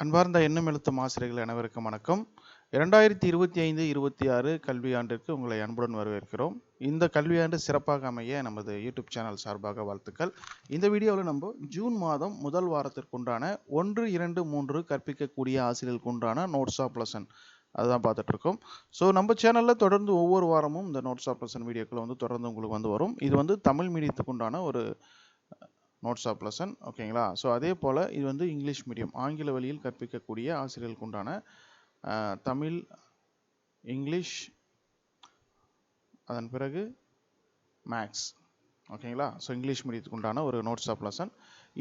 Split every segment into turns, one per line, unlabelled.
அன்பார்ந்த எண்ணும் எழுத்தும் ஆசிரியர்கள் அனைவருக்கும் வணக்கம். 2025-26 கல்வியாண்டிற்கு உங்களை அன்புடன் வரவேற்கிறோம். இந்த கல்வியாண்டு சிறப்பாக அமைய நமது யூடியூப் சேனல் சார்பாக வாழ்த்துக்கள். இந்த வீடியோவில் நம்ம ஜூன் மாதம் முதல் வாரத்திற்குண்டான 1, 2, 3 கற்பிக்கக்கூடிய ஆசிரியர்களுக்கு உண்டான நோட்ஸ் ஆஃப் லெசன் அதுதான் பார்த்துட்டு இருக்கோம். ஸோ நம்ம சேனலில் தொடர்ந்து ஒவ்வொரு வாரமும் இந்த நோட்ஸ் ஆஃப் லெசன் வீடியோக்கள் தொடர்ந்து உங்களுக்கு வரும். இது தமிழ் மீடியத்துக்கு உண்டான ஒரு நோட்ஸ் ஆஃப் லெசன், ஓகேங்களா? ஸோ அதே போல் இது இங்கிலீஷ் மீடியம் ஆங்கில வழியில் கற்பிக்கக்கூடிய ஆசிரியர்களுக்கு உண்டான தமிழ், இங்கிலீஷ், அதன் பிறகு மேக்ஸ், ஓகேங்களா? ஸோ இங்கிலீஷ் மீடியத்துக்கு உண்டான ஒரு நோட்ஸ் ஆஃப் லெசன்.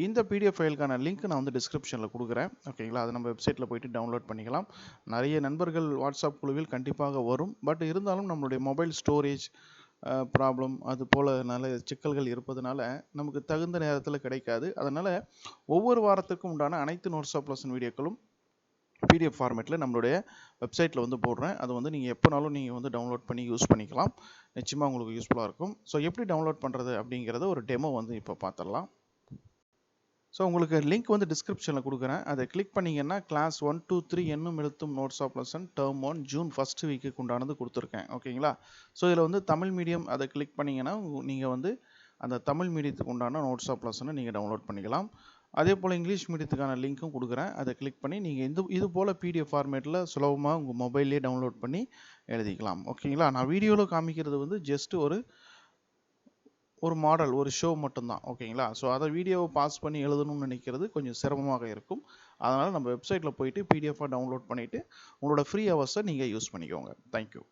இந்த பிடிஎஃப் ஃபைலுக்கான லிங்க் நான் டிஸ்கிரிப்ஷனில் கொடுக்குறேன், ஓகேங்களா? அது நம்ம வெப்சைட்டில் போய்ட்டு டவுன்லோட் பண்ணிக்கலாம். நிறைய நண்பர்கள் வாட்ஸ்அப் குழுவில் கண்டிப்பாக வரும். பட் இருந்தாலும் நம்மளுடைய மொபைல் ஸ்டோரேஜ் ப்ராப்ளம் அது போல் நல்ல சிக்கல்கள் இருப்பதனால நமக்கு தகுந்த நேரத்தில் கிடைக்காது. அதனால் ஒவ்வொரு வாரத்துக்கும் உண்டான அனைத்து நோட்ஸ் ஆஃப் லெசன் வீடியோக்களும் பிடிஎஃப் ஃபார்மேட்டில் நம்மளுடைய வெப்சைட்டில் போடுறேன். அது நீங்கள் எப்போனாலும் நீங்கள் டவுன்லோட் பண்ணி யூஸ் பண்ணிக்கலாம். நிச்சயமாக உங்களுக்கு யூஸ்ஃபுல்லாக இருக்கும். ஸோ எப்படி டவுன்லோட் பண்ணுறது அப்படிங்கிறத ஒரு டெமோ இப்போ பார்த்துடலாம். ஸோ உங்களுக்கு லிங்க் டிஸ்கிரிப்ஷனில் கொடுக்குறேன். அதை கிளிக் பண்ணிங்கன்னா கிளாஸ் 1, 2, 3 எண்ணும் எழுத்தும் notes of lesson term 1 June first வீக்குக்கு உண்டானது கொடுத்துருக்கேன், ஓகேங்களா? ஸோ இதில் தமிழ் மீடியம் அதை கிளிக் பண்ணிங்கன்னா நீங்கள் அந்த தமிழ் மீடியத்துக்கு உண்டான நோட்ஸ் ஆஃப் லெசனை நீங்கள் டவுன்லோட் பண்ணிக்கலாம். அதே போல் இங்கிலீஷ் மீடியத்துக்கான லிங்க்கும் கொடுக்குறேன். அதை கிளிக் பண்ணி நீங்கள் இது போல் பிடிஎஃப் ஃபார்மேட்டில் சுலபமாக உங்கள் மொபைல்லேயே டவுன்லோட் பண்ணி எழுதிக்கலாம், ஓகேங்களா? நான் வீடியோவில் காமிக்கிறது ஜஸ்ட் ஒரு மாடல், ஒரு ஷோ மட்டும்தான், ஓகேங்களா? ஸோ அதை வீடியோவை பாஸ் பண்ணி எழுதணும்னு நினைக்கிறது கொஞ்சம் சிரமமாக இருக்கும். அதனால் நம்ம வெப்சைட்டில் போயிட்டு பிடிஎஃபாக டவுன்லோட் பண்ணிவிட்டு உங்களோட ஃப்ரீ ஹவர்ஸை நீங்கள் யூஸ் பண்ணிக்கோங்க. தேங்க்யூ.